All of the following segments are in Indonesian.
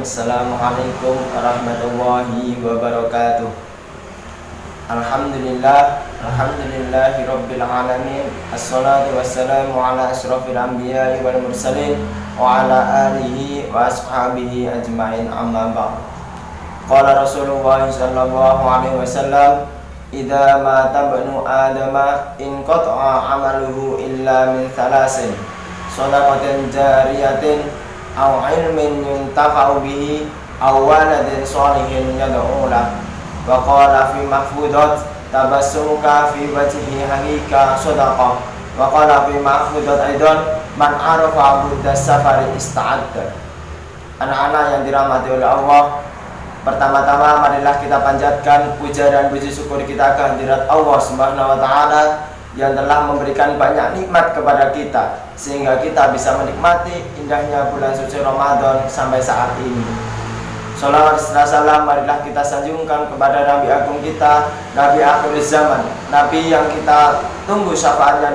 Assalamualaikum warahmatullahi wabarakatuh. Alhamdulillahi rabbil alamin. Assalatu wassalamu ala asyrafil anbiya'i wal mursalin wa ala alihi wa ashabihi ajma'in, amma ba'd. Qala Rasulullah sallallahu alaihi wasallam, idza mata ibnu adama in qata'a amaluhu illa min thalasin, shadaqatin jariyatin aw ilmin yuntafa'u bihi aw waladin shalihin yad'u lahu. Wa qala fi mahfudat tabassumuka fi wajhi hakika sadaqah. Wa qala fi mahfudat aidan man arafa buddas safari ista'adda. Anak-anak yang dirahmati oleh Allah, pertama-tama marilah kita panjatkan puja dan puji syukur kita kehadirat Allah Subhanahu wa taala yang telah memberikan banyak nikmat kepada kita sehingga kita bisa menikmati indahnya bulan suci Ramadan sampai saat ini. Salawat serta salam marilah kita sanjungkan kepada Nabi agung kita, Nabi akhir zaman, Nabi yang kita tunggu syafaatnya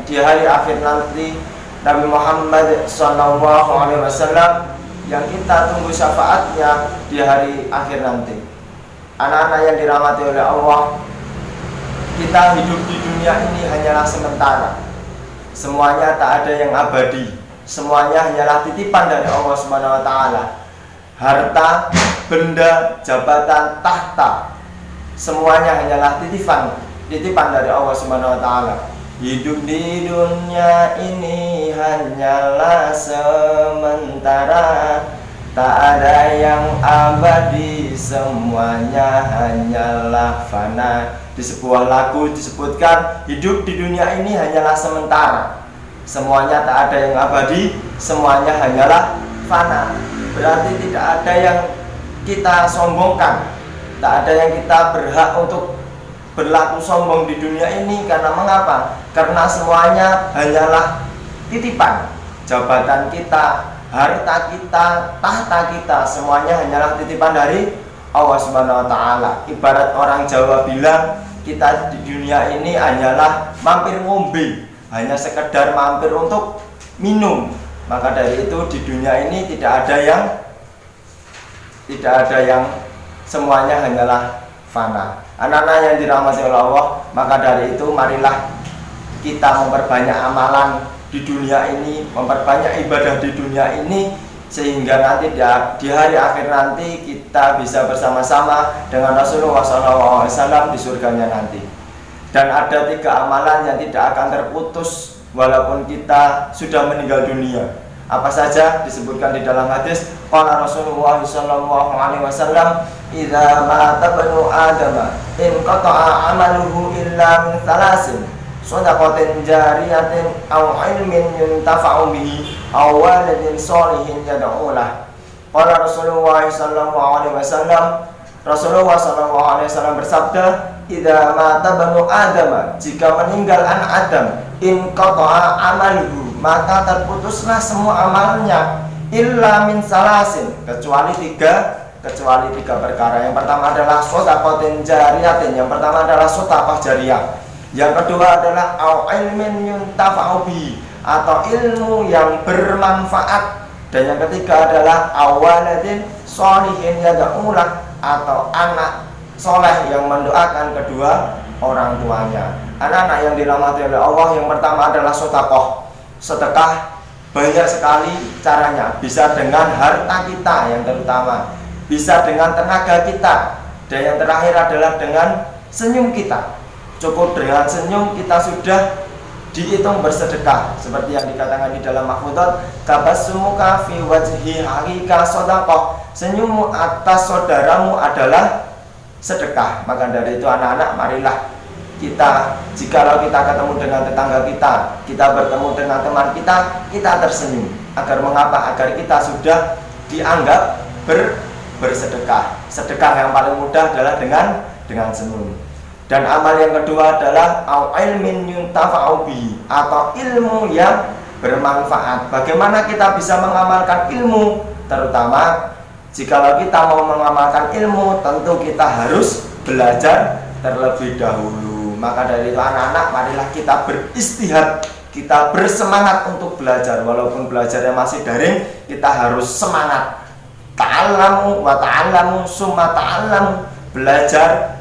di hari akhir nanti, Nabi Muhammad sallallahu alaihi wasallam yang kita tunggu syafaatnya di hari akhir nanti. Anak-anak yang dirahmati oleh Allah, kita hidup di dunia ini hanyalah sementara. Semuanya tak ada yang abadi. Semuanya hanyalah titipan dari Allah Subhanahu wa taala. Harta, benda, jabatan, tahta, semuanya hanyalah titipan dari Allah Subhanahu wa taala. Hidup di dunia ini hanyalah sementara, tak ada yang abadi, semuanya hanyalah fana. Di sebuah lagu disebutkan hidup di dunia ini hanyalah sementara, semuanya tak ada yang abadi, semuanya hanyalah fana. Berarti tidak ada yang kita sombongkan, tak ada yang kita berhak untuk berlaku sombong di dunia ini. Karena mengapa? Karena semuanya hanyalah titipan. Jabatan kita, harta kita, tahta kita, semuanya hanyalah titipan dari Allah Subhanahu wa taala. Ibarat orang Jawa bilang, kita di dunia ini hanyalah mampir ngombe, hanya sekedar mampir untuk minum. Maka dari itu di dunia ini tidak ada yang semuanya hanyalah fana. Anak-anak yang dirahmati oleh Allah, maka dari itu marilah kita memperbanyak amalan di dunia ini, memperbanyak ibadah di dunia ini, sehingga nanti di hari akhir nanti kita bisa bersama-sama dengan Rasulullah SAW di surganya nanti. Dan ada 3 amalan yang tidak akan terputus walaupun kita sudah meninggal dunia. Apa saja disebutkan di dalam hadis, qala Rasulullah sallallahu alaihi wasallam, idza mata ibnu adama in qata'a amaluhu illa min thalasin, shadaqatin jariyatin aw ilmin yuntafa'u bihi aw waladin shalihin yad'u lahu. Qala Rasulullah sallallahu alaihi wasallam, Rasulullah sallallahu alaihi wasallam bersabda, idza mata ibnu adama, jika meninggal anak Adam, in qata'a amaluhu, maka terputuslah semua amalnya, illa min salasin, kecuali tiga perkara. Yang pertama adalah shadaqatin jariyatin, yang pertama adalah sedekah jariyah. Yang kedua adalah au ilmin yuntafa'u bihi, atau ilmu yang bermanfaat. Dan yang ketiga adalah awaladin sholihin yad'u lahu, atau anak soleh yang mendoakan kedua orang tuanya. Anak-anak yang dirahmati oleh Allah, yang pertama adalah sedekah. Sedekah banyak sekali caranya, bisa dengan harta kita yang terutama, bisa dengan tenaga kita, dan yang terakhir adalah dengan senyum kita. Cukup dengan senyum kita sudah dihitung bersedekah, seperti yang dikatakan di dalam mahfudat, tabassumuka fi wajhi hakika sadaqah, senyummu atas saudaramu adalah sedekah. Maka dari itu anak-anak, marilah kita, jikalau kita ketemu dengan tetangga kita bertemu dengan teman kita tersenyum. Agar mengapa? Agar kita sudah dianggap bersedekah. Sedekah yang paling mudah adalah dengan senyum. Dan amal yang kedua adalah au ilmin yuntafa'u bihi, atau ilmu yang bermanfaat. Bagaimana kita bisa mengamalkan ilmu? Terutama jikalau kita mau mengamalkan ilmu, tentu kita harus belajar terlebih dahulu. Maka dari itu anak-anak, marilah kita beristihad, kita bersemangat untuk belajar. Walaupun belajarnya masih daring, kita harus semangat. ta'allamu wa ta'allamu summa ta'allamu, belajar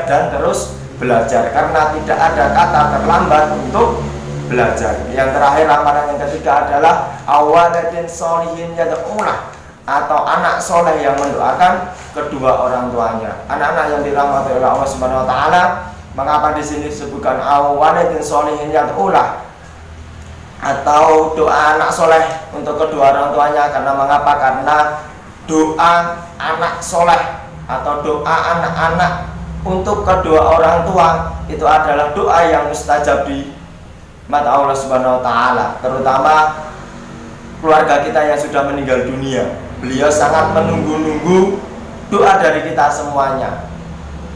dan terus belajar, karena tidak ada kata terlambat untuk belajar. Yang terakhir, amalan yang ketiga adalah awaladin sholihin yad'ulah, atau anak soleh yang mendoakan kedua orang tuanya. Anak-anak yang dirahmati oleh Allah Subhanahu wa taala, mengapa di sini disebutkan awaladin sholihin yad'ulah atau doa anak soleh untuk kedua orang tuanya? Karena mengapa? Karena doa anak soleh atau doa anak-anak untuk kedua orang tua itu adalah doa yang mustajab di mata Allah Subhanahu wa taala, terutama keluarga kita yang sudah meninggal dunia. Beliau sangat menunggu-nunggu doa dari kita semuanya.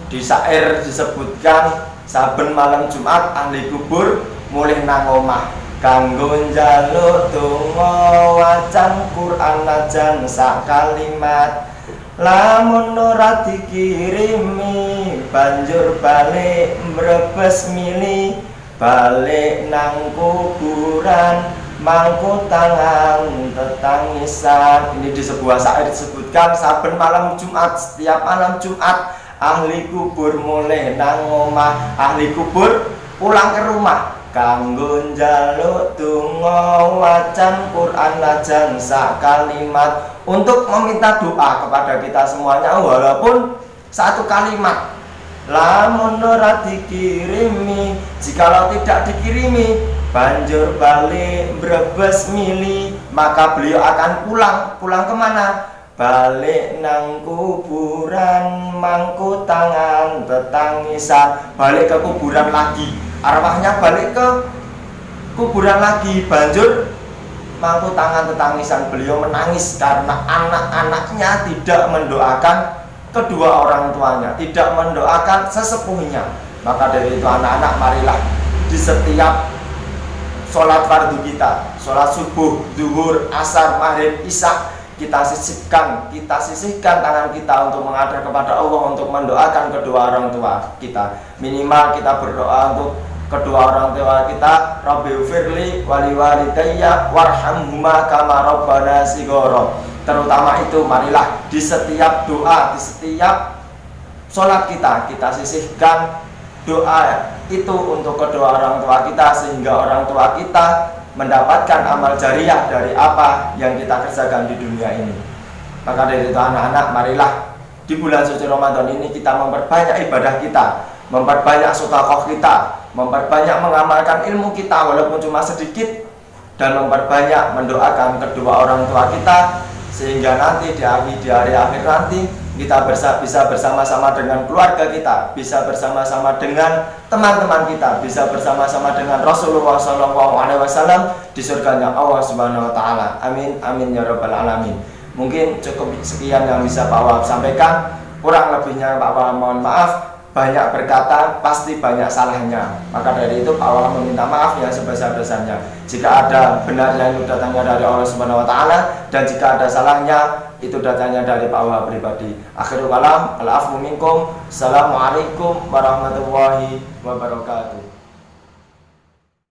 Di syair disebutkan, saben malam Jumat ahli kubur mulih nang omah kanggo njaluk donga wacan Quran najan sak kalimat, lamun ora dikirimi banjur balik mbrebes mili, balik nang kuburan mangku tangan tetangisan. Ini di sebuah syair disebutkan, saben malam Jumat, setiap malam Jumat ahli kubur mulih nang omah, ahli kubur pulang ke rumah kanggo njaluk donga wacan Quran najan sak kalimat, untuk meminta doa kepada kita semuanya walaupun satu kalimat. Lamun ora dikirimi, jikalau tidak dikirimi banjur balik mbrebes mili, maka beliau akan pulang kemana? Balik nang kuburan mangku tangan tetangisan, balik ke kuburan lagi, arwahnya balik ke kuburan lagi, banjur mangku tangan tetangisan. Beliau menangis karena anak-anaknya tidak mendoakan kedua orang tuanya, tidak mendoakan sesepuhnya. Maka dari itu anak-anak, marilah di setiap sholat fardu kita, sholat subuh, zuhur, asar, maghrib, isya, kita sisihkan tangan kita untuk menghadap kepada Allah, untuk mendoakan kedua orang tua kita. Minimal kita berdoa untuk kedua orang tua kita, Rabbighfirli wali walidayya warhamhuma kama rabbana shighara. Terutama itu, marilah di setiap doa, di setiap sholat kita sisihkan doa itu untuk kedua orang tua kita, sehingga orang tua kita mendapatkan amal jariah dari apa yang kita kerjakan di dunia ini. Maka dari itu anak-anak, marilah di bulan suci Ramadan ini kita memperbanyak ibadah kita, memperbanyak sedekah kita, memperbanyak mengamalkan ilmu kita walaupun cuma sedikit, dan memperbanyak mendoakan kedua orang tua kita, sehingga nanti di hari akhir nanti kita bisa bersama-sama dengan keluarga kita, bisa bersama-sama dengan teman-teman kita, bisa bersama-sama dengan Rasulullah SAW di surganya Allah Subhanahu wa taala. Amin amin ya rabbal alamin. Mungkin cukup sekian yang bisa Pak Wahab sampaikan. Kurang lebihnya Pak Wahab mohon maaf. Banyak berkata pasti banyak salahnya. Maka dari itu Pak Wahab meminta maaf yang sebesar-besarnya. Jika ada benarnya itu datangnya dari Allah Subhanahu wa taala, dan jika ada salahnya itu datangnya dari Pak Wahab pribadi. Akhirul kalam, al-afwu minkum. Assalamualaikum warahmatullahi wabarakatuh.